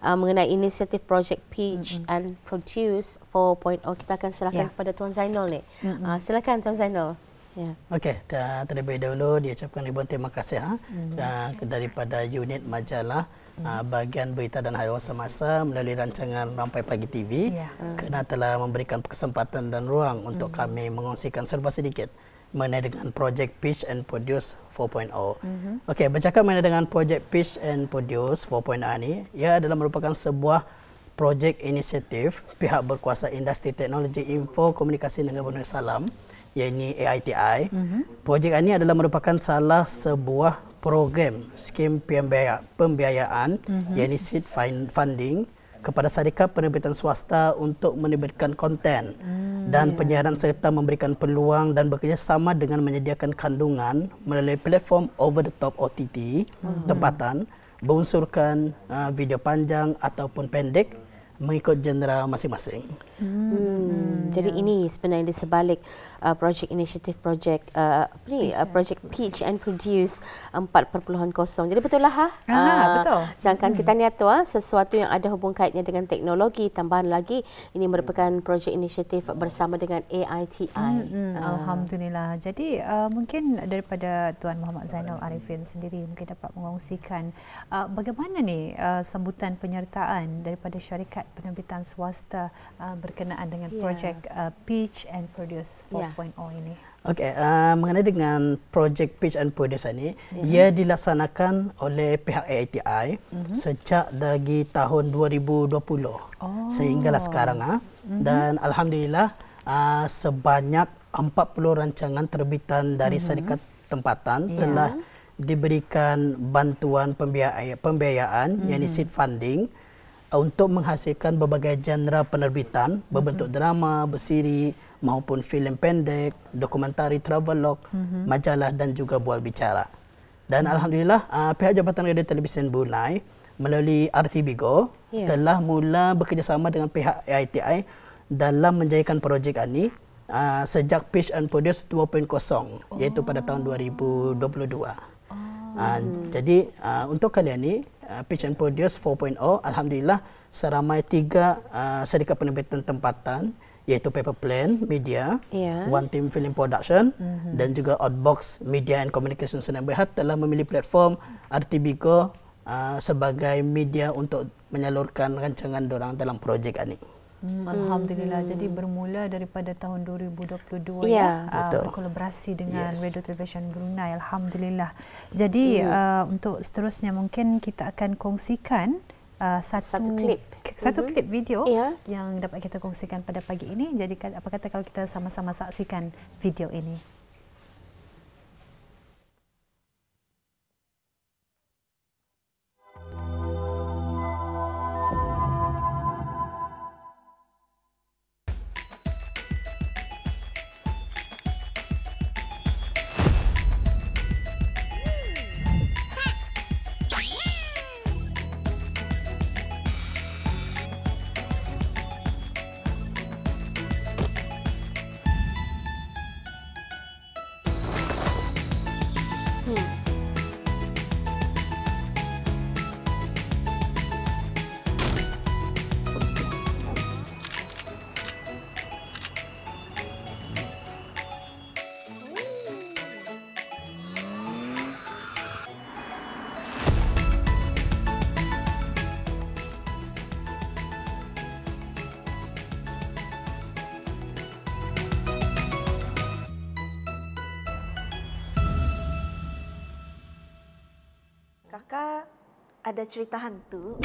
mengenai inisiatif Project Pitch and Produce 4.0. Kita akan silakan kepada Tuan Zainul ni. Silakan Tuan Zainul. Okey, terlebih dahulu diucapkan ribuan terima kasih daripada unit majalah bahagian berita dan harian semasa melalui rancangan Rampai Pagi TV kerana telah memberikan kesempatan dan ruang untuk kami mengongsikan serba sedikit mengenai dengan Project Pitch and Produce 4.0. Okey, bercakap mengenai dengan Project Pitch and Produce 4.0 ini, ia adalah merupakan sebuah projek inisiatif pihak berkuasa industri teknologi info komunikasi negara Brunei Darussalam, iaitu AITI. Projek ini adalah merupakan salah sebuah program skim pembiayaan iaitu seed funding kepada syarikat penerbitan swasta untuk menerbitkan konten dan penyiaran serta memberikan peluang dan bekerjasama dengan menyediakan kandungan melalui platform over the top OTT tempatan berunsurkan video panjang ataupun pendek mengikut genre masing-masing. Jadi ini sebenarnya di sebalik projek inisiatif projek Project Pitch and Produce 4.0. Jadi betul lah betul. Jangan kita niat tu sesuatu yang ada hubung kaitnya dengan teknologi, tambahan lagi ini merupakan projek inisiatif bersama dengan AITI. Alhamdulillah. Jadi mungkin daripada Tuan Muhammad Zainul Arifin sendiri mungkin dapat mengongsikan bagaimana ni sambutan penyertaan daripada syarikat penerbitan swasta berkenaan dengan projek Pitch and Produce 4.0 ini. Okey, mengenai dengan projek Pitch and Produce ini, ia dilaksanakan oleh pihak AITI sejak dari tahun 2020 sehinggalah sekarang. Dan alhamdulillah sebanyak 40 rancangan terbitan dari syarikat tempatan telah diberikan bantuan pembiayaan yakni seed funding untuk menghasilkan berbagai genre penerbitan berbentuk drama, bersiri maupun filem pendek, dokumentari travelog, majalah dan juga bual bicara. Dan alhamdulillah pihak Jabatan Radio Televisyen Brunei melalui RTBGO telah mula bekerjasama dengan pihak AITI dalam menjayakan projek ini sejak Pitch and Produce 2.0 iaitu pada tahun 2022. Jadi untuk kali ini Pitch and Produce 4.0 alhamdulillah seramai 3 syarikat penerbitan tempatan iaitu Paper Plane Media, One Team Film Production dan juga Outbox Media and Communication Sdn Bhd telah memilih platform RTBGO sebagai media untuk menyalurkan rancangan dorang dalam projek ini. Alhamdulillah. Jadi bermula daripada tahun 2022 berkolaborasi dengan Radio Television Brunei. Alhamdulillah. Jadi untuk seterusnya mungkin kita akan kongsikan satu klip video yang dapat kita kongsikan pada pagi ini. Jadi apa kata kalau kita sama-sama saksikan video ini? Kakak ada cerita hantu?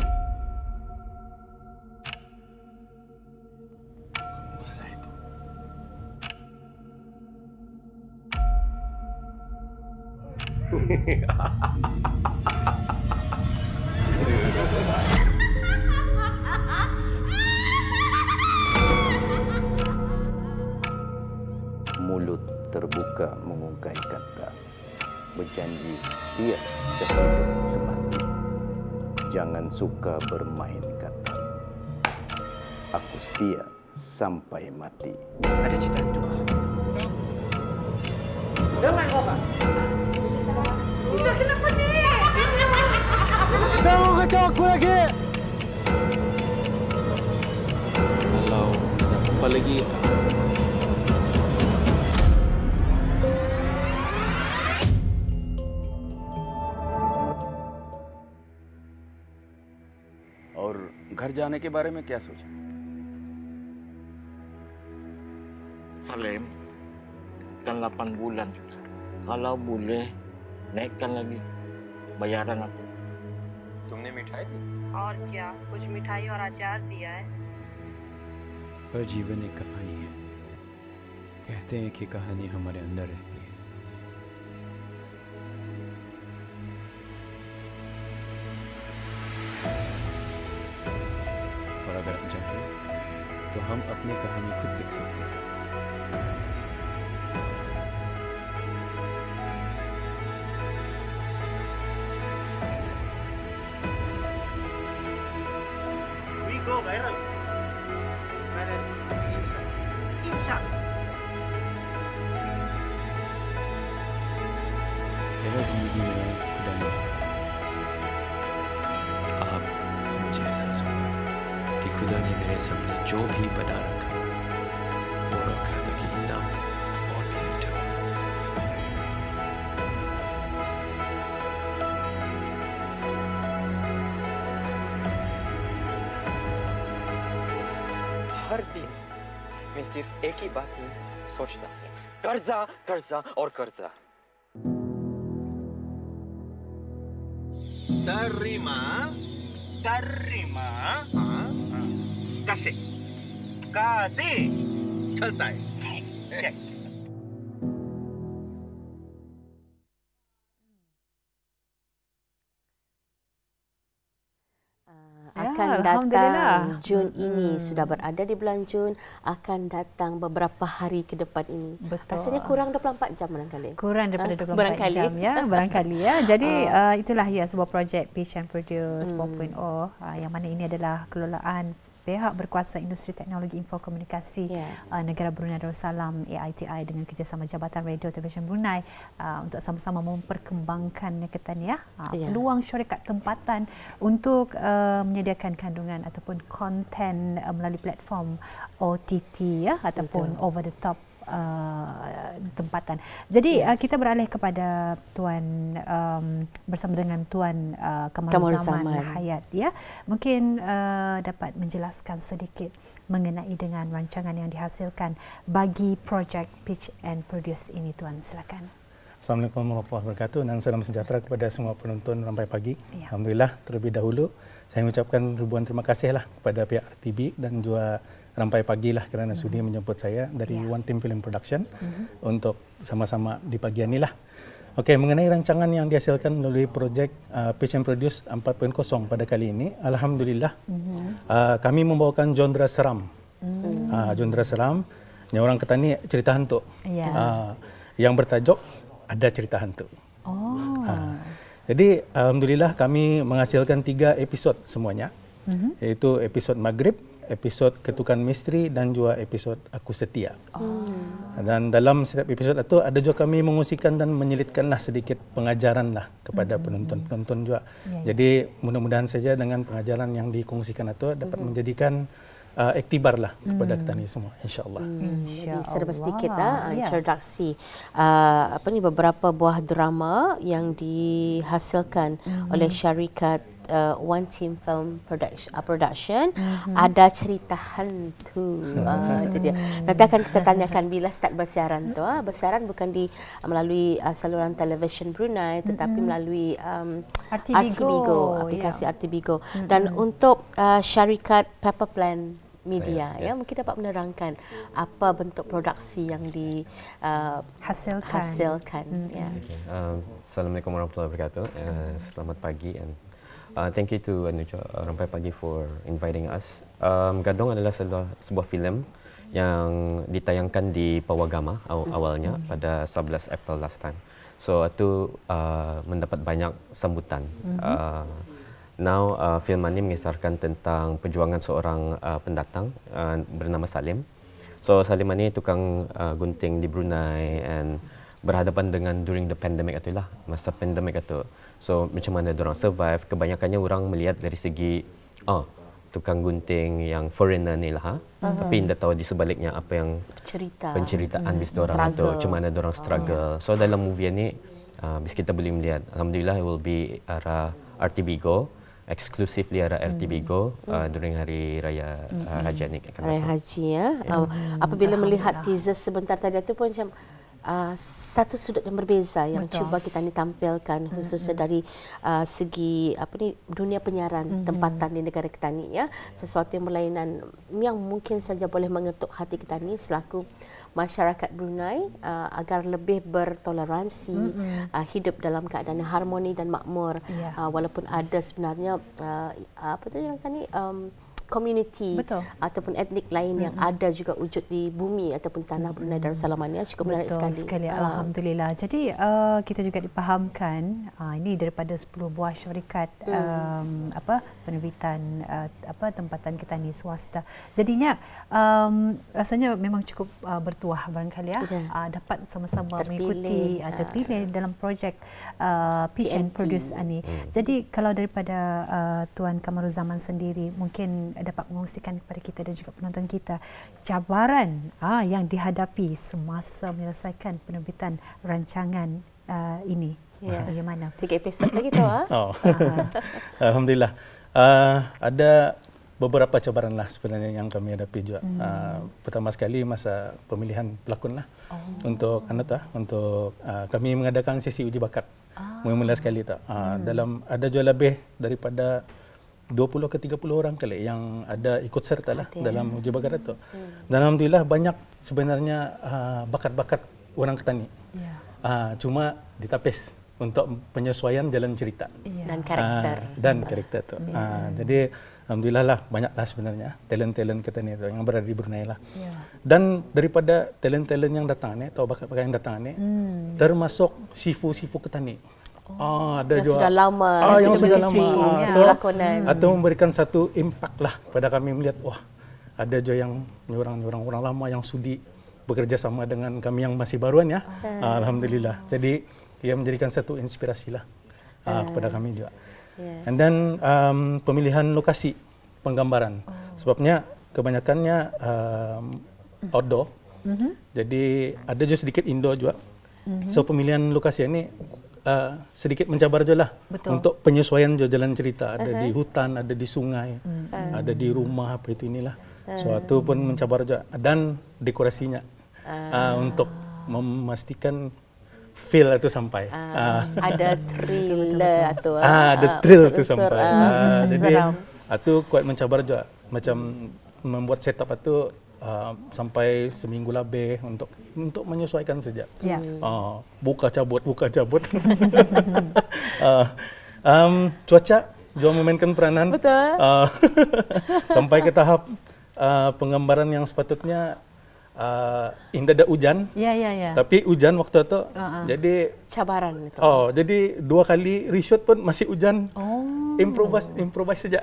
Bisa itu. Mulut terbuka mengungkai kata, berjanji setia sehidup semati. Jangan suka bermain kata. Aku setia sampai mati. Ada cerita itu. Dengar kau kan? Bisa kenapa ni? Jangan kacau aku lagi. और घर जाने के बारे में क्या सोचा? Salim, kan 8 bulan sudah. Kalau boleh, naikkan lagi bayaran aku. तुमने मिठाई दी? और क्या, कुछ मिठाई और अचार दिया है। हर जीवन एक कहानी है। कहते हैं कि कहानी हमारे अंदर रहती है। और अगर हम चाहें तो हम अपनी कहानी खुद लिख सकते हैं। We go viral. मेरा जिंदगी में खुदा ने अब मुझे एहसास हुआ कि खुदा ने मेरे सामने जो भी बना रखा वो रखा ताकि इनाम और भी मीठा हो। हर दिन मैं सिर्फ एक ही बात में सोचता, कर्जा कर्जा और कर्जा। Terima, terima, kasih, kasih, चलता है, check. Akan datang Jun ini sudah berada di bulan Jun, akan datang beberapa hari ke depan ini. Betul. Rasanya kurang 24 jam barangkali. Kurang daripada 24 barangkali. jam ya, barangkali ya. Jadi itulah ya sebuah projek Pitch and Produce 4.0 yang mana ini adalah kelolaan pihak berkuasa industri teknologi infokomunikasi negara Brunei Darussalam AITI dengan kerjasama Jabatan Radio Television Brunei untuk sama-sama memperkembangkan peluang syarikat tempatan untuk menyediakan kandungan ataupun konten melalui platform OTT ataupun over the top tempatan. Jadi kita beralih kepada Tuan bersama dengan Tuan Kamaruzzaman Hayat ya. Mungkin dapat menjelaskan sedikit mengenai dengan rancangan yang dihasilkan bagi projek Pitch and Produce ini, Tuan, silakan. Assalamualaikum warahmatullahi wabarakatuh dan salam sejahtera kepada semua penonton Rampai Pagi. Alhamdulillah, terlebih dahulu saya mengucapkan ribuan terima kasihlah kepada pihak RTB dan juga Rampai Pagi lah kerana sudi menjemput saya dari One Team Film Production untuk sama-sama di pagi ini lah. Okey, mengenai rancangan yang dihasilkan melalui projek Pitch and Produce 4.0 pada kali ini, alhamdulillah kami membawakan genre seram. Genre seram, yang orang kata ni cerita hantu. Yang bertajuk Ada Cerita Hantu. Jadi alhamdulillah kami menghasilkan 3 episod semuanya. Iaitu episod Maghrib, episod Ketukan Misteri dan juga episod Aku Setia. Dan dalam setiap episod itu ada juga kami mengungsikan dan menyelitkanlah sedikit pengajaran lah kepada penonton-penonton juga. Jadi mudah-mudahan saja dengan pengajaran yang dikongsikan itu dapat menjadikan iktibar lah kepada kita ni semua, insyaAllah. Jadi serba sedikit introduksi beberapa buah drama yang dihasilkan oleh syarikat One Team Film Production. Ada cerita hantu. Itu dia. Nanti akan kita tanyakan bila start bersiaran tu. Bersiaran bukan melalui saluran televisyen Brunei, tetapi melalui RTBigo, aplikasi RTBigo. Dan untuk syarikat Pepper Plan Media, mungkin dapat menerangkan apa bentuk produksi yang dihasilkan. Assalamualaikum warahmatullahi wabarakatuh. Selamat pagi and thank you to Rampai Pagi for inviting us. Gadong adalah sebuah filem yang ditayangkan di Pawagama awalnya pada 11 April last time. So itu mendapat banyak sambutan. Now film ini mengisarkan tentang perjuangan seorang pendatang bernama Salim. So Salim ini tukang gunting di Brunei and berhadapan dengan during the pandemic itulah, masa pandemic itu. So macam mana orang survive? Kebanyakannya orang melihat dari segi tukang gunting yang foreigner ni lah, tapi tidak tahu di sebaliknya apa yang penceritaan bis orang itu, macam mana orang struggle. So dalam movie ini bisa kita boleh melihat, alhamdulillah it will be arah RTBigo exclusively ada RTB Go during hari raya Haji ni akan Raya Haji ya. Apabila melihat teaser sebentar tadi itu pun macam satu sudut yang berbeza yang cuba kita ni tampilkan, khususnya dari segi dunia penyiaran tempatan di negara kita ni ya, sesuatu yang berlainan yang mungkin saja boleh mengetuk hati kita ni selaku masyarakat Brunei agar lebih bertoleransi, hidup dalam keadaan yang harmoni dan makmur, walaupun ada sebenarnya yang tadi komuniti ataupun etnik lain yang ada juga wujud di bumi ataupun tanah Brunei Darussalam ni cukup menarik sekali. Alhamdulillah. Jadi kita juga dipahamkan ini daripada 10 buah syarikat penerbitan tempatan kita ni swasta. Jadinya rasanya memang cukup bertuah barangkali dapat sama-sama mengikuti terpilih dalam projek Pitch and Produce ni. Jadi kalau daripada Tuan Kamaruzaman sendiri mungkin dapat mengongsikan kepada kita dan juga penonton kita cabaran yang dihadapi semasa menyelesaikan penerbitan rancangan ini. Bagaimana? 3 episod lagi tu. Alhamdulillah. Ada beberapa cabaran lah sebenarnya yang kami hadapi juga. Pertama sekali masa pemilihan pelakon lah. Untuk untuk kami mengadakan sesi uji bakat. Mula-mula sekali tak. Dalam ada juga lebih daripada 20 ke 30 orang kali yang ada ikut serta lah dalam uji bakat itu. Dan alhamdulillah banyak sebenarnya bakat-bakat orang Ketani. Cuma ditapis untuk penyesuaian jalan cerita dan karakter. Dan karakter tu. Jadi alhamdulillah lah banyaklah sebenarnya talent-talent Ketani itu yang berada di Brunei lah. Dan daripada talent-talent yang datang ni atau bakat-bakat yang datang ni termasuk sifu-sifu Ketani. Ada yang juga sudah lama yang sudah lama lakonan atau memberikan satu impact lah pada kami melihat ada juga yang orang lama yang sudi bekerja sama dengan kami yang masih baruan ya. Alhamdulillah. Jadi ia menjadikan satu inspirasi lah kepada kami juga. And then pemilihan lokasi penggambaran. Sebabnya kebanyakannya outdoor. Jadi ada juga sedikit indoor juga. So pemilihan lokasi ini sedikit mencabar je lah untuk penyesuaian jalan cerita. Ada di hutan, ada di sungai, ada di rumah apa itu inilah. Suatu pun mencabar je. Dan dekorasinya untuk memastikan feel itu sampai. Ada thriller atau ada thrill itu sampai. Jadi itu kuat mencabar je. Macam membuat setup itu sampai seminggu lebih untuk menyesuaikan saja. Buka cabut. Cuaca juga memainkan peranan. Sampai ke tahap penggambaran yang sepatutnya indah ada hujan. Tapi hujan waktu itu jadi cabaran itu. Jadi 2 kali reshoot pun masih hujan. Improvise saja.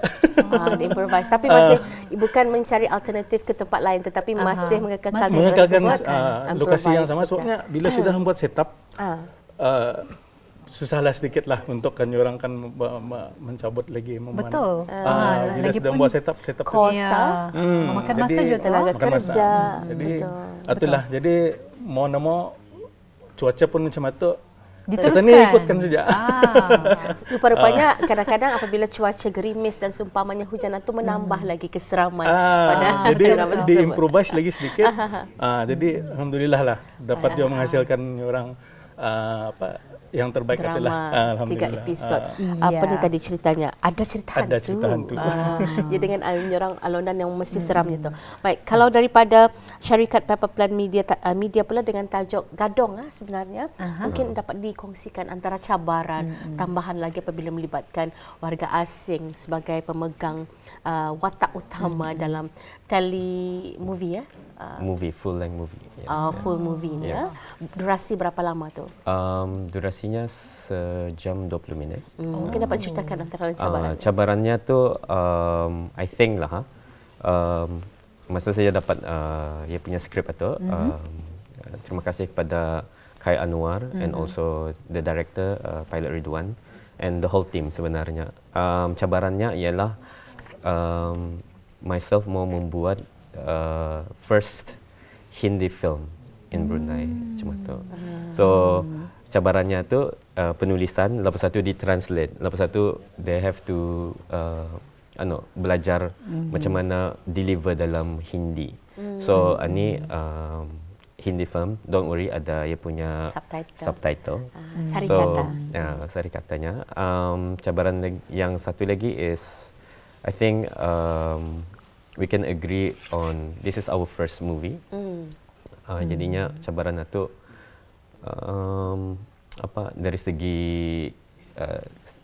Improvise. Tapi masih bukan mencari alternatif ke tempat lain, tetapi masih mengekalkan lokasi yang sama. Sebabnya bila sudah membuat setup, susahlah sedikit lah untuk orang kan mencabut lagi. Betul. Bila sudah membuat setup kosa, memakan masa juga, tenaga kerja. Jadi itulah. Jadi mau cuaca pun macam itu. Diteruskan. Ikutkan saja. Rupa-rupanya kadang-kadang apabila cuaca gerimis dan seumpamanya hujan itu menambah lagi keseraman pada jadi diimprovise lagi sedikit. Jadi alhamdulillah lah dapat juga menghasilkan orang yang terbaik itulah. 3 episod. Apa ni tadi ceritanya? Ada cerita hantu. Ada cerita hantu. Dia dengan orang alonan yang mesti seramnya tu. Baik, kalau daripada syarikat Pepper Plan Media pula dengan tajuk Gadong sebenarnya mungkin dapat dikongsikan antara cabaran tambahan lagi apabila melibatkan warga asing sebagai pemegang watak utama dalam movie movie, full length movie. Full movie ni ya. Durasi berapa lama tu? Durasinya sejam 20 minit. Mungkin dapat ceritakan antara cabarannya. Cabarannya tu I think lah masa saya dapat dia punya skrip itu terima kasih kepada Kai Anwar and also the director Pilot Ridwan and the whole team sebenarnya. Cabarannya ialah myself mau membuat first Hindi film in Brunei, macam tu. So cabarannya tu penulisan, lepas satu ditranslate, lepas satu they have to belajar macam mana deliver dalam Hindi. So ni Hindi film, don't worry, ada ia punya subtitle. Sarikata. So sarikatanya. Cabaran yang satu lagi is, I think we can agree on this is our first movie. Jadinya cabaran itu dari segi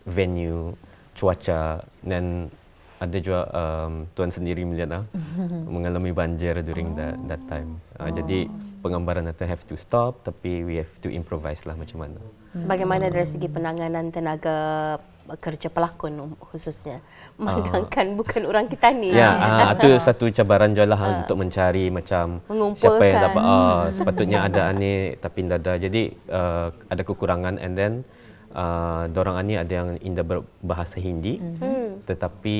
venue, cuaca, dan ada juga tuan sendiri melihat mengalami banjir during that time. Jadi penggambaran itu have to stop, tapi we have to improvise lah macam mana. Bagaimana dari segi penanganan tenaga kerja pelakon khususnya, memandangkan bukan orang kita ni. Ya, itu satu cabaran je lah untuk mencari macam siapa yang dapat. Sepatutnya ada ni tapi tidak ada. Jadi ada kekurangan, and then dorang ni ada yang indah berbahasa Hindi, tetapi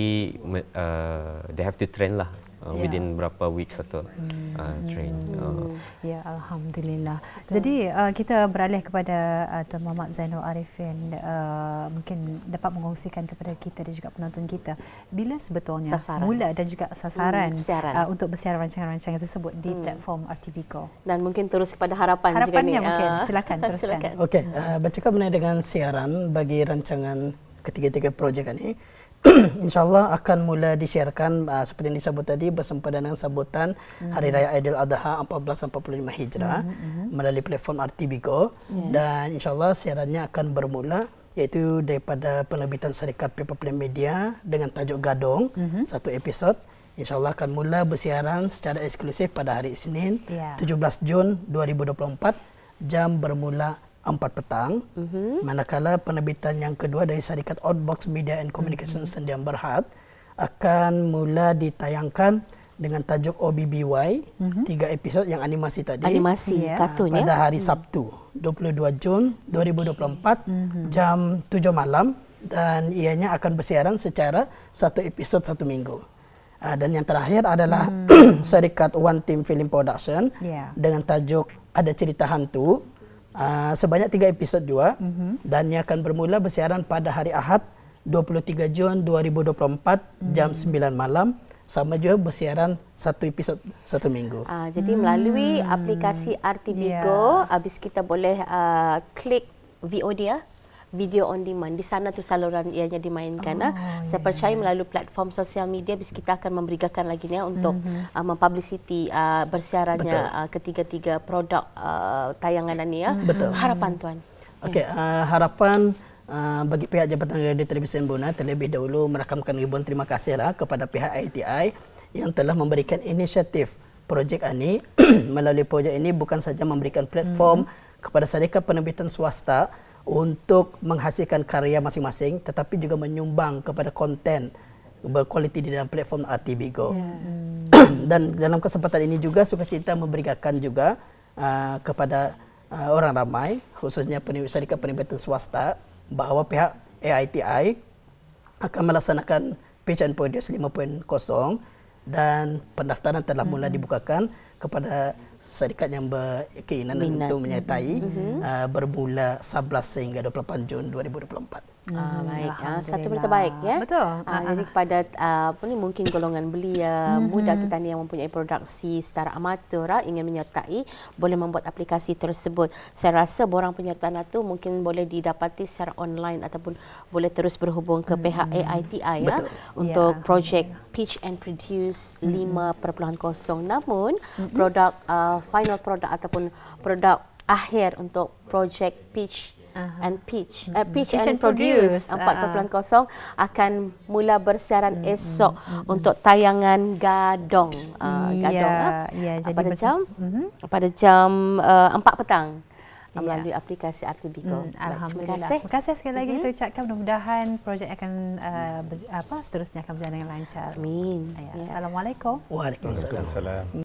they have to train lah. Within berapa weeks atau train. Ya, alhamdulillah. Jadi kita beralih kepada Tuan Muhammad Zainul Arifin, mungkin dapat mengongsikan kepada kita dan juga penonton kita bila sebetulnya mula dan juga sasaran untuk bersiaran rancangan-rancangan tersebut di platform RTV Go. Dan mungkin terus kepada harapannya juga ni. Mungkin silakan teruskan. Okey, bercakap mengenai dengan siaran bagi rancangan ketiga-tiga projek ini, InsyaAllah akan mula disiarkan seperti yang disebut tadi bersempadan dengan sambutan Hari Raya Aidil Adha 1445 Hijrah melalui platform RTV Go, dan insyaAllah siarannya akan bermula iaitu daripada penerbitan syarikat Paper Plane Media dengan tajuk Gadong, satu episod. InsyaAllah akan mula bersiaran secara eksklusif pada hari Isnin 17 Jun 2024, jam bermula 4 petang. Manakala penerbitan yang kedua dari syarikat Outbox Media and Communication Sendian Berhad akan mula ditayangkan dengan tajuk OBBY, 3 episod yang animasi tadi. Animasi kartun pada hari Sabtu 22 Jun 2024 jam 7 malam, dan ianya akan bersiaran secara satu episod satu minggu. Dan yang terakhir adalah syarikat One Team Film Production dengan tajuk Ada Cerita Hantu, sebanyak 3 episod juga, dan ia akan bermula bersiaran pada hari Ahad 23 Jun 2024 jam 9 malam, sama juga bersiaran satu episod satu minggu. Jadi melalui aplikasi RTV Go, habis kita boleh klik VOD video on demand. Di sana tu saluran ianya dimainkan. Saya percaya melalui platform sosial media bis kita akan memberikan lagi ni untuk mempublicity bersiarannya ketiga-tiga produk tayangan ini ya. Harapan tuan. Okey, harapan bagi pihak Jabatan Radio Televisi Brunei terlebih dahulu merakamkan ribuan terima kasihlah kepada pihak ITI yang telah memberikan inisiatif projek ini. Melalui projek ini bukan saja memberikan platform kepada syarikat penerbitan swasta untuk menghasilkan karya masing-masing, tetapi juga menyumbang kepada konten berkualiti di dalam platform RTV Go. Dan dalam kesempatan ini juga sukacita memberikan juga kepada orang ramai, khususnya syarikat penerbitan swasta, bahawa pihak AITI akan melaksanakan Pitch and Produce 5.0 dan pendaftaran telah mula dibukakan kepada syarikat yang berkeinginan untuk menyertai bermula 11 sehingga 28 Jun 2024. Baik, satu berita baik ya. Betul. Jadi kepada mungkin golongan belia muda kita ni yang mempunyai produksi secara amatur ingin menyertai, boleh membuat aplikasi tersebut. Saya rasa borang penyertaan itu mungkin boleh didapati secara online ataupun boleh terus berhubung ke pihak AITI untuk projek Pitch and Produce 5.0. Namun produk final produk ataupun produk akhir untuk projek Pitch and Produce 4.0 akan mula bersiaran esok untuk tayangan Gadong. Pada jam 4 petang. Melalui aplikasi RTV Go. Alhamdulillah. Terima kasih sekali lagi kita ucapkan, mudah-mudahan projek akan seterusnya akan berjalan dengan lancar. Amin. Assalamualaikum. Waalaikumsalam.